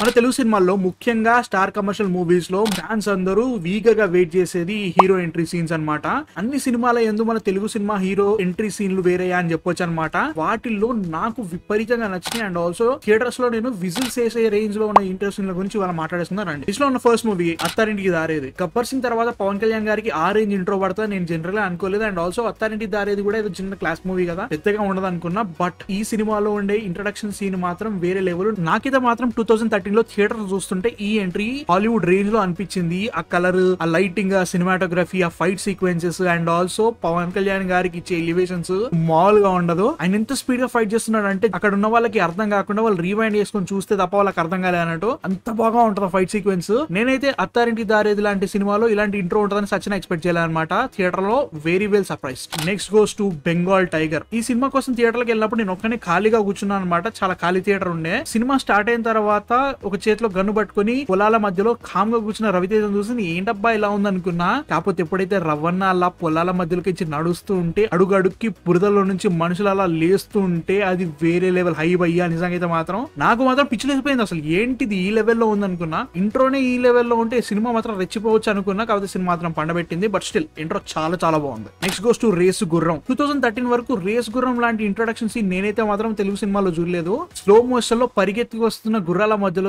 మన తెలుగు సినిమాల్లో ముఖ్యంగా స్టార్ కమర్షియల్ మూవీస్ లో ఫ్యాన్స్ అందరూ ఈగర్ గా వెయిట్ చేసేది హీరో ఎంట్రీ సీన్స్ అన్నమాట. అన్ని సినిమాల యందు మన తెలుగు సినిమా హీరో ఎంట్రీ సీన్లు వేరే అని చెప్పొచ్చు అనమాట. వాటిల్లో నాకు విపరీతంగా నచ్చినాయి అండ్ ఆల్సో థియేటర్స్ లో నేను విజిల్స్ వేసే రేంజ్ లో ఉన్న ఎంట్రీ సీన్ల గురించి వాళ్ళు మాట్లాడేస్తున్నారండి. ఇందులో ఉన్న ఫస్ట్ మూవీ అత్తారింటికి దారేది. గబ్బర్ సింగ్ తర్వాత పవన్ కళ్యాణ్ గారికి ఆ రేంజ్ ఇంట్రో పడతా నేను జనరల్ గా అనుకోలేదు. అండ్ ఆల్సో అత్తారింటికి దారేది కూడా ఏదో చిన్న క్లాస్ మూవీ కదా, పెద్దగా ఉండదు అనుకున్నా. బట్ ఈ సినిమాలో ఉండే ఇంట్రడక్షన్ సీన్ మాత్రం వేరే లెవెల్. నాకైతే మాత్రం 2013 లో థియేటర్ చూస్తుంటే ఈ ఎంట్రీ హాలీవుడ్ రేంజ్ లో అనిపించింది. ఆ కలర్, ఆ లైటింగ్, ఆ సినిమాటోగ్రఫీ, ఆ fight sequences and also Pawan Kalyan గారికి ఇచ్చే ఎలివేషన్స్ మామూలుగా ఉండదు. ఆయన ఎంత స్పీడ్ గా ఫైట్ చేస్తున్నాడు అంటే అక్కడ ఉన్న వాళ్ళకి అర్థం కాకుండా వాళ్ళు రీవైండ్ చేసుకొని చూస్తే తప్ప వాళ్ళకి అర్థం కాలే అన్నట్టు అంత బాగా ఉంటుంది ఫైట్ సీక్వెన్స్. నేనైతే అత్తారింటి దారేది లాంటి సినిమాలో ఇలాంటి ఇంట్రో ఉంటుందని సచిన ఎక్స్పెక్ట్ చేయాలన్నమాట. థియేటర్ లో very well surprise. Next goes to Bengal tiger. ఈ సినిమా కోసం థియేటర్ కి వెళ్ళినప్పుడు నేను ఒక్కనే ఖాళీగా కూర్చున్నాను అనమాట. చాలా ఖాళీ థియేటర్ ఉండే. సినిమా స్టార్ట్ అయిన తర్వాత ఒక చేతిలో గన్ను పట్టుకుని పొలాల మధ్యలో కామ్గా కూర్చున్న రవితేజను చూసి ఏంటబ్బా ఇలా ఉంది అనుకున్నా. కాకపోతే ఎప్పుడైతే రవణ అలా పొలాల మధ్యలోకి నడుస్తూ ఉంటే అడుగు అడుగుకి బురదలో నుంచి మనుషులు అలా లేస్తూ ఉంటే అది వేరే లెవెల్ హై భయ్యా. నిజంగా అయితే మాత్రం నాకు మాత్రం పిచ్చిలేసిపోయింది. అసలు ఏంటిది ఈ లెవెల్లో ఉంది అనుకున్నా. ఇంట్రోనే ఈ లెవెల్లో ఉంటే సినిమా మాత్రం రెచ్చిపోవచ్చు అనుకున్నా. కాకపోతే సినిమా మాత్రం పండబెట్టింది. బట్ స్టిల్ ఇంట్రో చాలా చాలా బాగుంది. నెక్స్ట్ గోస్ టు రేసు గుర్రం. 2013 వరకు రేస్ గుర్రం లాంటి ఇంట్రొడక్షన్ సీన్ నేనైతే మాత్రం తెలుగు సినిమాలో చూడలేదు. స్లో మోషన్ లో పరిగెత్తి వస్తున్న గుర్రాల మధ్యలోకి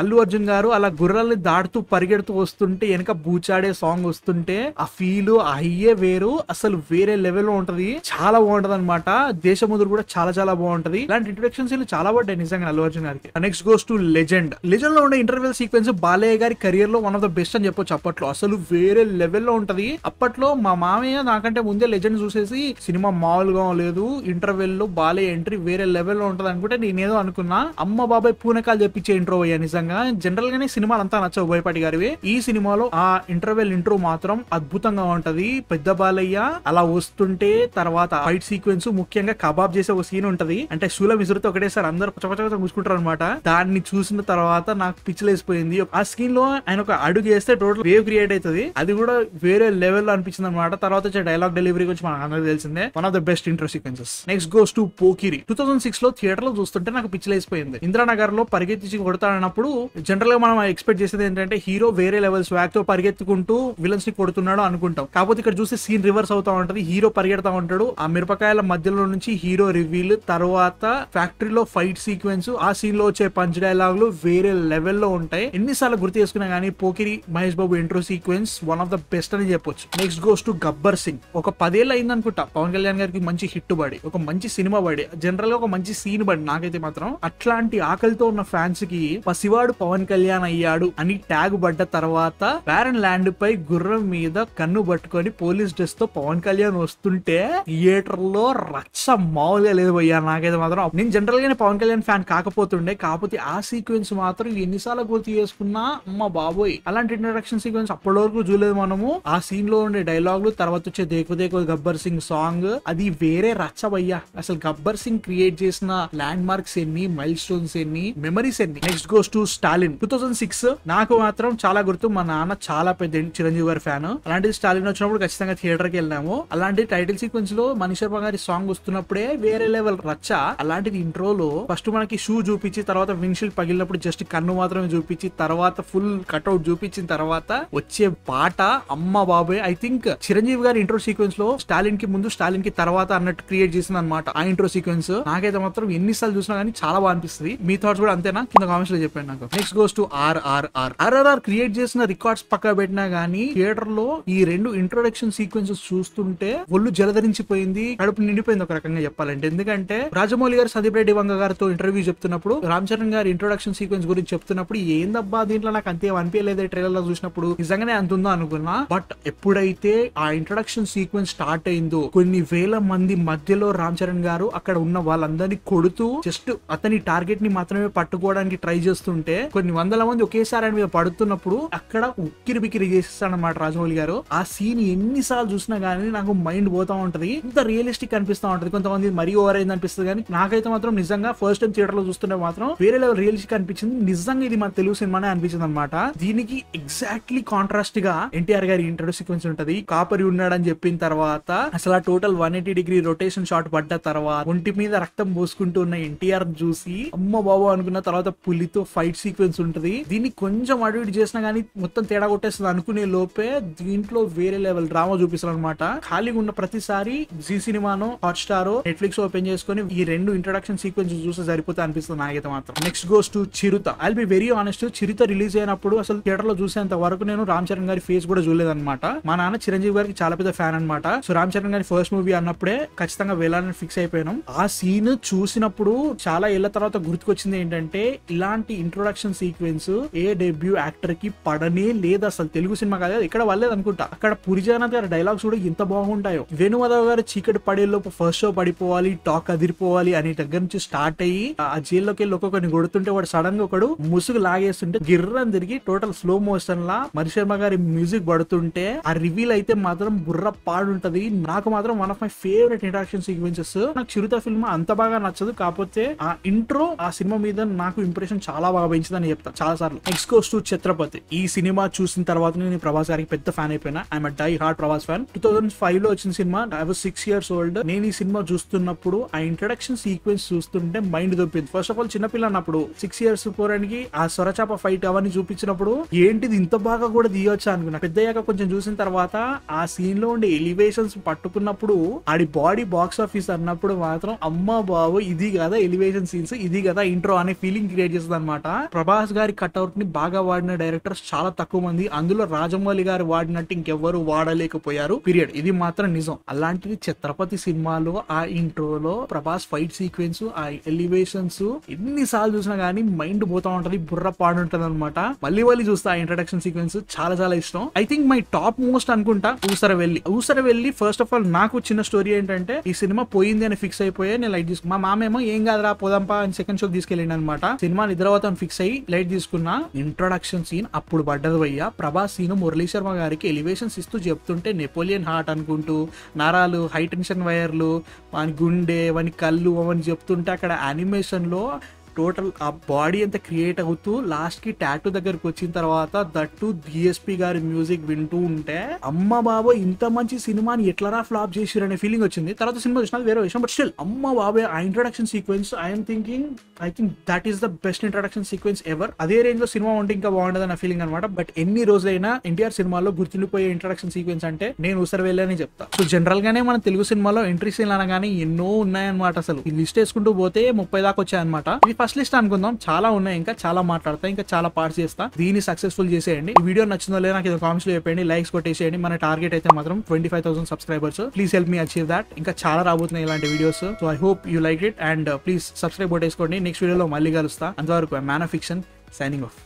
అల్లు అర్జున్ గారు అలా గుర్రాలని దాటుతూ పరిగెడుతూ వస్తుంటే వెనక బూచాడే సాంగ్ వస్తుంటే ఆ ఫీల్ అయ్యే వేరు. అసలు వేరే లెవెల్ లో ఉంటది. చాలా బాగుంటది అనమాట. దేశముద్రు కూడా చాలా చాలా బాగుంటది. ఇలాంటి ఇంట్రొడక్షన్ సీన్లు చాలా పడ్డాయి నిజంగా అల్లు అర్జున్ గారికి. Next goes to legend. Legend లో ఉండే ఇంటర్వెల్ సీక్వెన్స్ బాలయ్య గారి కెరియర్ లో వన్ ఆఫ్ ద బెస్ట్ అని చెప్పొచ్చు. అప్పట్లో అసలు వేరే లెవెల్ లో ఉంటది. అప్పట్లో మా మామయ్య నాకంటే ముందే లెజెండ్ చూసేసి సినిమా మామూలుగా లేదు, ఇంటర్వెల్ లో బాలయ్య ఎంట్రీ వేరే లెవెల్ లో ఉంటది అనుకుంటే నేనేదో అనుకున్నా. అమ్మ బాబాయ్ పూనకాలు చెప్పించే ఇంట్రో అయ్యా. నిజంగా జనరల్ గానే సినిమాలు అంతా నచ్చవు బోయపాటి గారివి. ఈ సినిమాలో ఆ ఇంటర్వెల్ ఇంట్రో మాత్రం అద్భుతంగా ఉంటది. పెద్ద బాలయ్య అలా వస్తుంటే తర్వాత ఫైట్ సీక్వెన్స్, ముఖ్యంగా కబాబ్ చేసే ఒక సీన్ ఉంటది. అంటే శూలం విసురుతో ఒకటేసారి అందరు పచ్చపచ్చ మూసుకుంటారు అనమాట. దాన్ని చూసిన తర్వాత నాకు పిచ్చిలేసిపోయింది. ఆ స్క్రీన్ లో ఆయన ఒక అడుగు వేస్తే టోటల్ వేవ్ క్రియేట్ అవుతుంది. అది కూడా వేరే లెవెల్ లో అనిపించింది అనమాట. తర్వాత వచ్చే డైలాగ్ డెలివరీ గురించి మనకు అందరికీ తెలిసిందే. One of the best intro sequences. Next goes to Pokiri. 2006 లో థియేటర్ లో చూస్తుంటే నాకు పిచ్చిలేసిపోయింది. ఇంద్రానగర్ లో పరిగెత్తి కొడతానన్నప్పుడు జనరల్ గా మనం ఎక్స్పెక్ట్ చేసేది ఏంటంటే హీరో వేరే లెవెల్ స్వాగ్ తో పరిగెత్తుకుంటూ విలన్స్ ని కొడుతున్నాడు అనుకుంటాం. కాకపోతే ఇక్కడ చూస్తే సీన్ రివర్స్ అవుతా ఉంటది. హీరో పరిగెడతా ఉంటాడు. ఆ మిరపకాయల మధ్యలో నుంచి హీరో రివీల్, తర్వాత ఫ్యాక్టరీలో ఫైట్ సీక్వెన్స్, ఆ సీన్ లో వచ్చే పంచ్ డైలాగులు వేరే లెవెల్ లో ఉంటాయి. ఎన్నిసార్లు గుర్తు చేసుకున్నా గానీ Pokiri Mahesh Babu intro sequence one of the best అని చెప్పొచ్చు. Next goes to Gabbar Singh. ఒక 10 ఏళ్ళు అయింది అనుకుంటా పవన్ కళ్యాణ్ గారికి మంచి హిట్ పడి, ఒక మంచి సినిమా పడి, జనరల్ గా ఒక మంచి సీన్ పడి. నాకైతే మాత్రం అట్లాంటి ఆకలితో ఉన్న ఫ్యాన్స్ కి పసివాడు పవన్ కళ్యాణ్ అయ్యాడు అని ట్యాగ్ పడ్డ తర్వాత బ్యారన్ ల్యాండ్ పై గుర్రం మీద కన్ను పట్టుకొని పోలీస్ డ్రెస్ తో పవన్ కళ్యాణ్ వస్తుంటే థియేటర్ లో రచ్చ మామూలుగా లేదు పోయా. నాకైతే మాత్రం నేను జనరల్ గానే పవన్ కళ్యాణ్ ఫ్యాన్ కాకపోతుండే, కాకపోతే ఆ సీక్వెన్స్ మాత్రం ఎన్నిసార్లు గుర్తు చేసుకున్నా అమ్మ బాబోయ్. అలాంటి ఇంట్రడక్షన్ సీక్వెన్స్ అప్పటి వరకు చూడలేదు మనము. ఆ సీన్ లో ఉండే డైలాగులు, తర్వాత వచ్చే దేకో దేకో గబ్బర్ సింగ్ సాంగ్, అది వేరే రచ్చ భయ్యా. అసలు గబ్బర్ సింగ్ క్రియేట్ చేసిన ల్యాండ్ మార్క్స్ ఎన్ని, మైల్ స్టోన్స్ ఎన్ని, మెమరీస్ ఎన్ని. Next goes to Stalin. 2006 నాకు మాత్రం చాలా గుర్తు. మా నాన్న చాలా పెద్ద చిరంజీవి గారి ఫ్యాన్. అలాంటిది స్టాలిన్ వచ్చినప్పుడు ఖచ్చితంగా థియేటర్ కి వెళ్ళాము. అలాంటి టైటిల్ సీక్వెన్స్ లో మనీష్ శర్మ గారి సాంగ్ వస్తున్నప్పుడే వేరే లెవెల్ రచ్చ. అలాంటిది ఇంట్రోలో ఫస్ట్ మనకి షూ చూపించి, తర్వాత విండ్షీల్డ్ పగిలినప్పుడు జస్ట్ కన్ను మాత్రమే చూపించి, తర్వాత ఫుల్ కట్అవుట్ చూపించిన తర్వాత వచ్చే పాట అమ్మ బాబాయ్. ఐ థింక్ చిరంజీవి గారి ఇంట్రో సీక్వెన్స్ లో స్టాలిన్ కి ముందు స్టాలిన్ కి తర్వాత అన్నట్టు క్రియేట్ చేసింది అనమాట ఆ ఇంట్రో సీక్వెన్స్. నాకైతే మాత్రం ఎన్నిసార్లు చూసినా కానీ చాలా బాగా అనిపిస్తుంది. మీ థాట్స్ కూడా అంతేనా? కింద కామెంట్స్ లో చెప్పండి నాకు. Next goes to RRR create చేసిన రికార్డ్స్ పక్క పెట్టినా గానీ థియేటర్ లో ఈ రెండు ఇంట్రొడక్షన్ సీక్వెన్సెస్ చూస్తుంటే ఒళ్ళు జలధరించిపోయింది, కడుపు నిండిపోయింది ఒక రకంగా చెప్పాలంటే. ఎందుకంటే రాజమౌళి గారు సందీప్ రెడ్డి వంగ గారితో ఇంటర్వ్యూ చెప్తున్నప్పుడు, రామ్ చరణ్ గారి ఇంట్రొడక్షన్ సీక్వెన్స్ గురించి చెప్తున్నప్పుడు ఏందబ్బా దీంట్లో నాకు అంతే అనిపించలేదు ట్రైలర్ లో చూసినప్పుడు, నిజంగానే అంత ఉందో అనుకున్నా. బట్ ఎప్పుడైతే ఆ ఇంట్రొడక్షన్ సీక్వెన్స్ స్టార్ట్ అయిందో కొన్ని వేల మంది మధ్యలో రామ్ చరణ్ గారు అక్కడ ఉన్న వాళ్ళందరినీ కొడుతూ జస్ట్ అతని టార్గెట్ ని మాత్రమే పట్టుకోవడానికి ట్రై చేస్తుంటే కొన్ని వందల మంది ఒకేసారి ఆయన మీద పడుతున్నప్పుడు అక్కడ ఉక్కిరి బిక్కిరి చేసేస్తాడనమాట రాజమౌళి గారు. ఆ సీన్ ఎన్నిసార్లు చూసినా గానీ నాకు మైండ్ పోతా ఉంటది. ఇంత రియలిస్టిక్ అనిపిస్తా ఉంటది. కొంతమంది మరీ ఓవర్ అయింది అనిపిస్తుంది కానీ నాకైతే మాత్రం నిజంగా ఫస్ట్ టైం థియేటర్ లో చూస్తుంటే మాత్రం వేరే లెవెల్ రియలిస్టిక్ అనిపించింది. నిజంగా ఇది మన తెలుగు సినిమానే అనిపించింది అనమాట. దీనికి ఎగ్జాక్ట్లీ కాంట్రాస్ట్ గా ఎన్టీఆర్ గారి ఇంట్రో సీక్వెన్స్ ఉంటది. కాపరి ఉన్నాడని చెప్పిన తర్వాత అసలు ఆ టోటల్ 180 డిగ్రీ రొటేషన్ షాట్ పడ్డ తర్వాత ఒంటి మీద రక్తం పోసుకుంటూ ఉన్న ఎన్టీఆర్ చూసి అమ్మ బాబు అనుకున్న తర్వాత పులితో ఫైట్ సీక్వెన్స్ ఉంటది. దీన్ని కొంచెం అటు ఇటు చేసినా గానీ మొత్తం తేడా కొట్టేస్తుంది అనుకునే లోపే దీంట్లో వేరే లెవెల్ డ్రామా చూపిస్తారు అనమాట. ఖాళీగా ఉన్న ప్రతిసారి జీ సినిమానో హాట్ స్టార్ నెట్ఫ్లిక్స్ ఓపెన్ చేసుకుని ఈ రెండు ఇంట్రొడక్షన్ సీక్వెన్స్ చూస్తే సరిపోతే అనిపిస్తుంది నాకైతే మాత్రం. Next goes to Chirutha. I be very honest, Chirutha release అయినప్పుడు అసలు థియేటర్ లో చూసేంత వరకు నేను రామ్ చరణ్ గారి ఫేస్ కూడా చూడలేదన్నమాట. మా నాన్న చిరంజీవి గారికి చాలా పెద్ద ఫ్యాన్ అనమాట. సో రామ్ చరణ్ గారి ఫస్ట్ మూవీ అన్నప్పుడే ఖచ్చితంగా వెళ్ళాలని ఫిక్స్ అయిపోయినాం. ఆ సీన్ చూసినప్పుడు చాలా ఏళ్ల తర్వాత గుర్తుకొచ్చింది ఏంటంటే ఇలాంటి ఇంట్రొడక్షన్ సీక్వెన్స్ ఏ డెబ్యూ యాక్టర్ కి పడనే లేదు. అసలు తెలుగు సినిమా కాదు ఇక్కడ వల్లేదు అనుకుంటా. అక్కడ పురి జగన్నాథ్ గారి డైలాగ్స్ కూడా ఎంత బాగుంటాయో. వేణుమాధవ్ గారు చీకటి పడేలోపు ఫస్ట్ షో పడిపోవాలి, టాక్ అదిరిపోవాలి అనే దగ్గర నుంచి స్టార్ట్ అయ్యి ఆ జైల్లోకి వెళ్ళి ఒక్కొక్కరిని కొడుతుంటే వాడు సడన్ గా ఒకడు ముసుగు లాగేస్తుంటే గిర్రని తిరిగి టోటల్ స్లో మోషన్ లా మరి శర్మ గారి మ్యూజిక్ పడుతుంటే ఆ రివీల్ అయితే మాత్రం బుర్ర పాడుంటది. నాకు మాత్రం one of my favourite interaction sequences. నాకు చిరుత ఫిల్మ్ అంత బాగా నచ్చదు, కాకపోతే ఆ ఇంట్రో ఆ సినిమా మీద నాకు ఇంప్రెషన్ చాలా బాగా పెంచిందని చెప్తా చాలా సార్లు. Next goes to Chhatrapati. ఈ సినిమా చూసిన తర్వాత నేను ప్రభాస్ గారికి పెద్ద ఫ్యాన్ అయిపోయినా. I'm die hard Prabhas fan. 2005 లో వచ్చిన cinema. I was 6 years old. నేను ఈ సినిమా చూస్తున్నప్పుడు ఆ ఇంట్రడక్షన్ సీక్వెన్స్ చూస్తుంటే మైండ్ దొప్పింది. ఫస్ట్ ఆఫ్ ఆల్ చిన్నపిల్ల అన్నప్పుడు 6 years పోరానికి ఆ సొరచాప ఫైట్ అవన్నీ చూపించినప్పుడు ఏంటిది ఇంత బాగా కూడా తీయొచ్చా అనుకున్నా. పెద్దయ్యాక కొంచెం చూసిన తర్వాత ఆ సీన్ లో ఉండే ఎలివేషన్స్ పట్టుకున్నప్పుడు ఆడి బాడీ బాక్స్ ఆఫీస్ అన్నప్పుడు మాత్రం అమ్మ బాబు ఇది కదా ఎలివేషన్ సీన్స్, ఇది కదా ఇంట్రో అనే ఫీలింగ్ క్రియేట్ చేస్తుంది అనమాట. ప్రభాస్ గారి కట్అవుట్ ని బాగా వాడిన డైరెక్టర్స్ చాలా తక్కువ మంది. అందులో రాజమౌళి గారు వాడినట్టు ఇంకెవ్వరు వాడలేకపోయారు పీరియడ్. ఇది మాత్రం నిజం. అలాంటిది ఛత్రపతి సినిమాలో ఆ ఇంట్రోలో ప్రభాస్ ఫైట్ సీక్వెన్స్, ఆ ఎలివేషన్స్ ఎన్నిసార్లు చూసినా గానీ మైండ్ పోతా ఉంటది, బుర్ర పాడుంటది అనమాట. మళ్ళీ చూస్తా ఆ ఇంట్రడక్షన్ సీక్వెన్స్ చాలా చాలా ఇష్టం. I think my top most అనుకుంటా ఊసరవెల్లి. ఫస్ట్ ఆఫ్ ఆల్ నాకు చిన్న స్టోరీ ఏంటంటే ఈ సినిమా పోయింది అని ఫిక్స్ అయిపోయి నేను లైట్ తీసుకున్నా. మా మామేమో ఏం కాదురా పోదాంపా అని సెకండ్ షోకి తీసుకెళ్ళింది అనమాట. సినిమా నిద్రపోతాను ఫిక్స్ అయ్యి లైట్ తీసుకున్నా. ఇంట్రొడక్షన్ సీన్ అప్పుడు పడ్డది భయ్యా. ప్రభాస్ సీన్ మురళీ శర్మ గారికి ఎలివేషన్స్ ఇస్తూ చెప్తుంటే నెపోలియన్ హార్ట్ అనుకుంటూ నరాలు, హై టెన్షన్ వైర్లు, వాని గుండె, వాని కళ్ళు అవన్నీ చెప్తుంటే అక్కడ యానిమేషన్ లో టోటల్ ఆ బాడీ అంతా క్రియేట్ అవుతూ లాస్ట్ కి టాటూ దగ్గరకు వచ్చిన తర్వాత దట్టు డిఎస్పీ గారి మ్యూజిక్ వింటూ ఉంటే అమ్మ బాబో ఇంత మంచి సినిమాని ఎట్లరా ఫ్లాప్ చేసిరు అనే ఫీలింగ్ వచ్చింది. తర్వాత సినిమా చూసినా వేరే విషయం, బట్ స్టిల్ అమ్మ బాబే ఆ introduction sequence I think that is the best introduction sequence ever. అదే రేంజ్ లో సినిమా ఉంటే ఇంకా బాగుండదు అన్న ఫీలింగ్ అనమాట. బట్ ఎన్ని రోజులైనా ఎన్టీఆర్ సినిమాలో గుర్తుండిపోయే ఇంట్రొడక్షన్ సీక్వెన్స్ అంటే నేను ఊసర వెళ్ళని చెప్తా. సో జనరల్ గానే మన తెలుగు సినిమాలో ఎంట్రీ సీన్ అనగానే ఎన్నో ఉన్నాయన్నమాట. అసలు ఈ లిస్ట్ వేసుకుంటూ పోతే 30 దాకా వచ్చాయన్నమాట. ఇది ఫస్ట్ లిస్ట్ అనుకుందాం, చాలా ఉన్నాయి, ఇంకా చాలా మాట్లాడతా, ఇంకా చాలా పార్ట్స్ చేస్తా. దీన్ని సక్సెస్ఫుల్ చేసేయండి. ఈ వీడియో నచ్చిందో లేదో నాకు కామెంట్స్ లో చెప్పండి, లైక్స్ కొట్టేసేయండి. మన టార్గెట్ అయితే మాత్రం 25,000 subscribers. Please help me achieve that. ఇంకా చాలా రాబోతున్నాయి ఇలాంటి videos. So I hope you like it and please subscribe కొట్టేసుకోండి. నెక్స్ట్ వీడియోలో మళ్ళీ కలుస్తా. అంతవరకు man of fiction signing of.